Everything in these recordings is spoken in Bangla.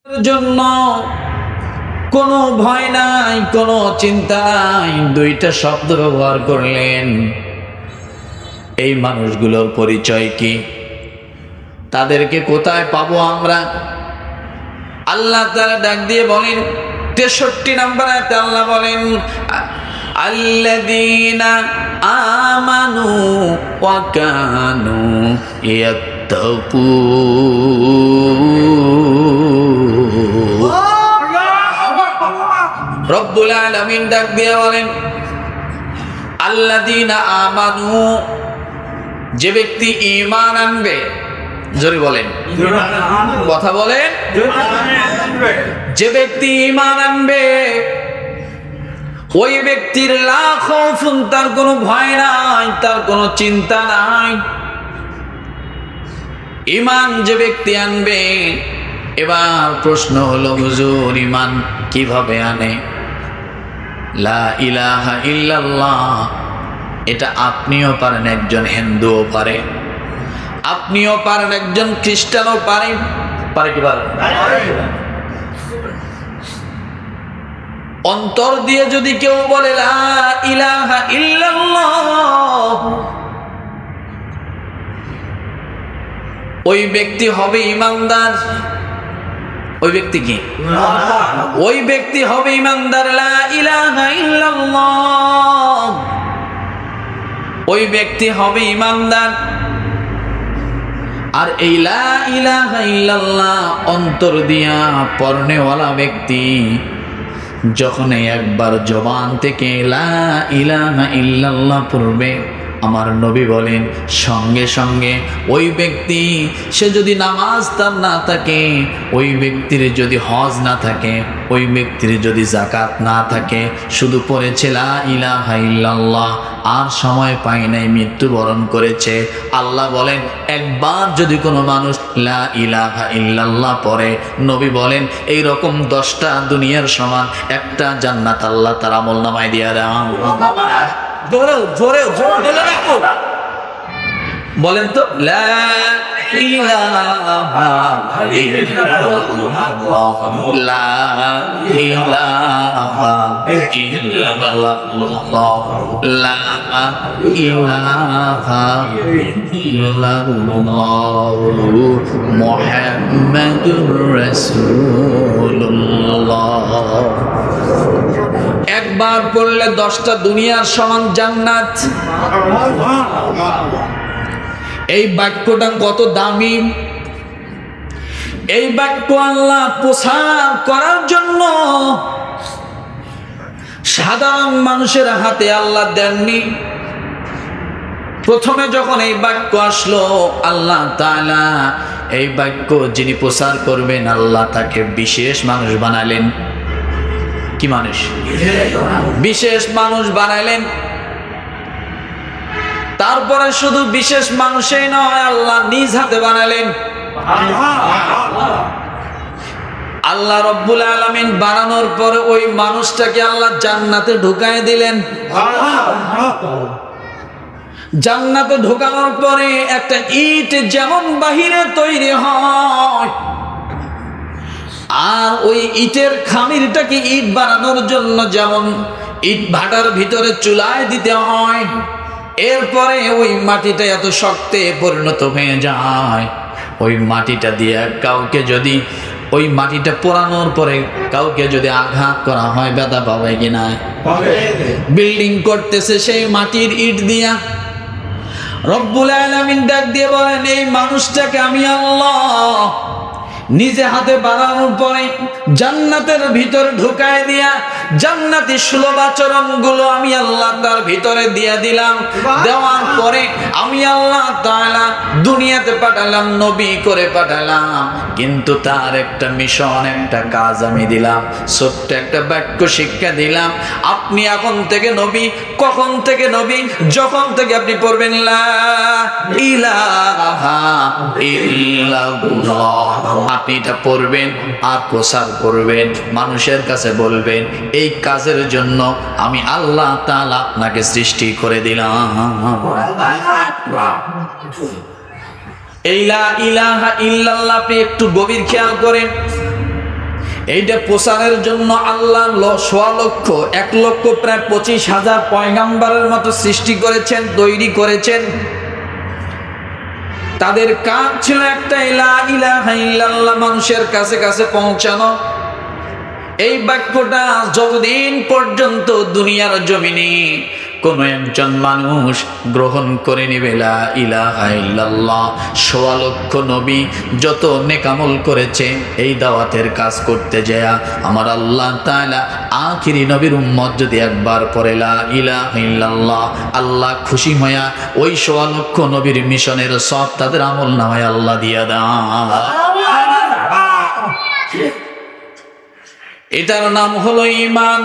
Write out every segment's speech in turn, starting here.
জন্য কোনো ভয় নাই, কোনো চিন্তা নাই, দুইটা শব্দ ব্যবহার করলেন। এই মানুষগুলোর পরিচয় কি? তাদেরকে কোথায় পাবো আমরা? আল্লাহ তাআলা ডাক দিয়ে বলেন 63 নম্বর আয়াতে আল্লাহ বলেন আল্লাযীনা আমানু ওয়া কানু ইয়াত্তাকুন। রব্বুল আলামিন ডাক দিয়ে বলেন আল্লাযীনা আমানু, যে ব্যক্তি ঈমান আনবে, জোরে বলেন, কথা বলেন, যে ব্যক্তি ঈমান আনবে ওই ব্যক্তির লা খাউফুন, তার কোনো ভয় নাই, তার কোনো চিন্তা নাই। ঈমান যে ব্যক্তি আনবে, এবার প্রশ্ন হলো হুজুর ঈমান কিভাবে আনে? লা ইলাহা ইল্লাল্লাহ, এটা আপনিও পারেন, একজন হিন্দুও পারে, আপনিও পারেন, একজন খ্রিস্টানও পারে। পারে কি পারে? অন্তর দিয়ে যদি কেউ বলে লা ইলাহা ইল্লাল্লাহ, ওই ব্যক্তি হবে ঈমানদার। ওই ব্যক্তি কি? ওই ব্যক্তি হবে ঈমানদার। লা ইলাহা ইল্লাল্লাহ, ওই ব্যক্তি হবে ঈমানদার। আর এই লা ইলাহা ইল্লাল্লাহ অন্তর দিয়া পড়নেওয়ালা ব্যক্তি যখন একবার জবান থেকে লা ইলাহা ইল্লাল্লাহ পড়বে, আমার নবী বলেন সঙ্গে সঙ্গে ওই ব্যক্তি, সে যদি নামাজ তার না থাকে, ওই ব্যক্তির যদি হজ না থাকে, ওই ব্যক্তির যদি যাকাত না থাকে, শুধু পড়েছে লা ইলাহা ইল্লাল্লাহ, আর সময় পায় নাই, মৃত্যুবরণ করেছে। আল্লাহ বলেন একবার যদি কোনো মানুষ লা ইলাহা ইল্লাল্লাহ পড়ে, নবী বলেন এই রকম 10টা দুনিয়ার সমান একটা জান্নাত আল্লাহ তার আমলনামায় দিয়ে দেন। বলেন তো লা ইলাহা ইল্লাল্লাহ, লা ইলাহা ইল্লাল্লাহ, লা ইলাহা ইল্লাল্লাহ মুহাম্মাদুর রাসূলুল্লাহ। একবার পড়লে 10টা দুনিয়ার সমান জান্নাত। এই বাক্যটা কত দামি! এই বাক্য আল্লাহ প্রচার করার জন্য সাধারণ মানুষের হাতে আল্লাহ দেননি। প্রথমে যখন এই বাক্য আসলো, আল্লাহ তাআলা এই বাক্য যিনি প্রচার করবেন, আল্লাহ তাকে বিশেষ মানুষ বানালেন। কি মানুষ? বিশেষ মানুষ বানাইলেন। তারপরে শুধু বিশেষ মানুষই নয়, আল্লাহ নিজ হাতে বানালেন। আল্লাহ রব্বুল আলামিন বানানোর পরে ওই মানুষটাকে আল্লাহ জান্নাতে ঢুকায় দিলেন। জান্নাতে ঢোকানোর পরে একটা ইট যেমন বাহিরে তৈরি হয়, আর ওই ইটের খামিরটাকে ইট বানানোর জন্য যেমন ইট ভাটার ভিতরে চুলায় দিতে হয়, এরপরে ওই মাটিটা এত শক্তে পরিণত হয়ে যায়, ওই মাটিটা দিয়ে কাউকে যদি, ওই মাটিটা পোড়ানোর পরে কাউকে যদি আঘাত করা হয়, ব্যথা পাবে কিনা? বিল্ডিং করতেছে সেই মাটির ইট দিয়া। রব্বুল আলামিন ডাক দিয়ে বলেন এই মানুষটাকে আমি আল্লাহ নিজে হাতে বানানোর পরে জান্নাতের ভিতরে ঢুকায় দিয়া জান্নাতি সুলভাচরণ গুলো আমি আল্লাহ তার ভিতরে দিয়ে দিলাম। দেওয়ার পরে আমি আল্লাহ তাআলা দুনিয়াতে পাঠালাম, নবী করে পাঠালাম, কিন্তু তার একটা মিশন, একটা কাজ আমি দিলাম, ছোট্ট একটা বাক্য শিক্ষা দিলাম। আপনি এখন থেকে নবী। কখন থেকে নবী? যখন থেকে আপনি পড়বেন লা ইলাহা ইল্লাল্লাহ, আপনি এটা পড়বেন আর প্রচার করবেন, মানুষের কাছে বলবেন এই কাজের জন্য আমি আল্লাহ তাআলা আপনাকে সৃষ্টি করে দিলাম। এই লা ইলাহা ইল্লাল্লাহ আপনি একটু গভীর খেয়াল করেন। এইটা প্রচারের জন্য আল্লাহ 1,00,000 প্রায় 25,000 পয়গাম্বরের মতো সৃষ্টি করেছেন, তৈরি করেছেন। তাদের কাজ ছিল একটা, লা ইলাহা ইল্লাল্লাহ মানুষের কাছে কাছে পৌঁছানো। এই বাক্যটা যতদিন পর্যন্ত দুনিয়ার জমিনে কোন একজন মানুষ গ্রহণ করে নিবে, লা ইলাহা ইল্লাল্লাহ, 1,00,000 নবী যত নেকামল করেছে এই দাওয়াতের কাজ করতে যায়, আমার আল্লাহ তাআলা আখিরি নবীর উম্মত যদি একবার পড়ে লা ইলাহা ইল্লাল্লাহ, আল্লাহ খুশি হইয়া ওই 1,00,000 নবীর মিশনের সব তাদের আমল নামায় আল্লাহ দিয়া দেন। এটার নাম হলো ঈমান।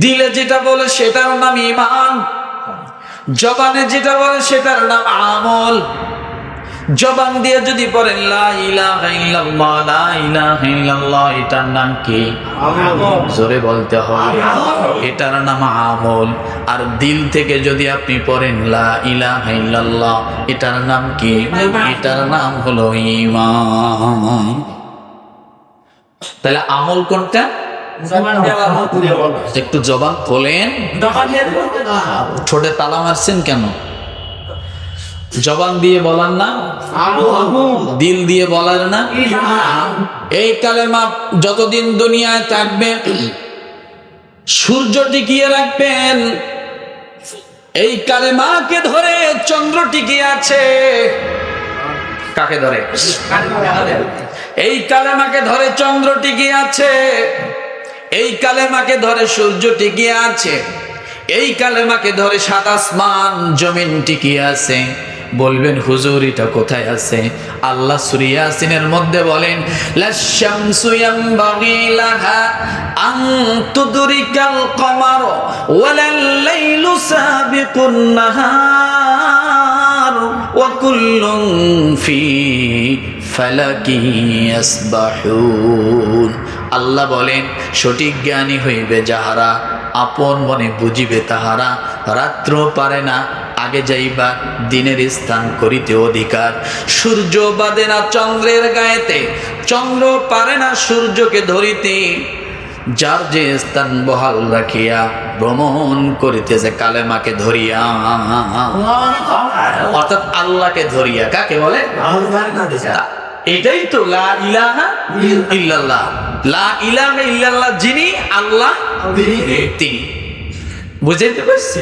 দিলে যেটা বলে সেটার নাম ঈমান, জবানে যেটা বলে সেটার নাম আমল। জবান দিয়ে যদি পড়েন লা ইলাহা ইল্লাল্লাহ, লা ইলাহা ইল্লাল্লাহ, এটার নাম কি? আমল। জোরে বলতে হবে, এটার নাম আমল। আর দিল থেকে যদি আপনি পড়েন লা ইলাহা ইল্লাল্লাহ, এটার নাম কি? এটার নাম হলো ঈমান। তাহলে আমল কোনটা? একটু জবান খোলেন। ঠোঁটে তালা মারছেন কেন? জবান দিয়ে বলার না, দিল দিয়ে বলার না। এই কালেমা যতদিন দুনিয়ায় থাকবে সূর্য টিকিয়ে রাখবেন। এই কালেমাকে ধরে চন্দ্র টিকিয়ে আছে। কাকে ধরে? এই কালেমাকে ধরে চন্দ্র টিকিয়ে আছে, এই কালেমাকে ধরে সূর্য টিকিয়ে আছে, এই কালেমাকে ধরে সাত আসমান জমিন টিকিয়ে আছে। বলবেন হুজুর এটা কোথায় আছে? আল্লাহ সূরা ইয়াসিনের মধ্যে বলেন, লাশ-শামসু ইয়ানবাগি লাহা আন তুদরিকাল কমার ওয়ালাল লাইলু সাবিকুন নাহার ওয়া কুল্লুন ফি ফালাকি ইয়াসবাহুন। আল্লাহ বলেন, সঠিক জ্ঞানী হইবে যাহারা, আপন মনে বুঝিবে তাহারা। রাত্র পারে না আগে যাইবা, দিনের স্থান করিতে অধিকার। সূর্য বাদে না চন্দ্রের গায়েতে, চন্দ্র পারে না সূর্যকে ধরিতে। যার যে স্থান বহাল রাখিয়া ভ্রমণ করিতেছে কালেমাকে ধরিয়া, অর্থাৎ আল্লাহকে ধরিয়া। কাকে বলে? এটাই তো লা ইলাহা ইল্লাল্লাহ। লা ইলাহা ইল্লাল্লাহ যিনি, আল্লাহ তিনি। বুঝতে পারছি?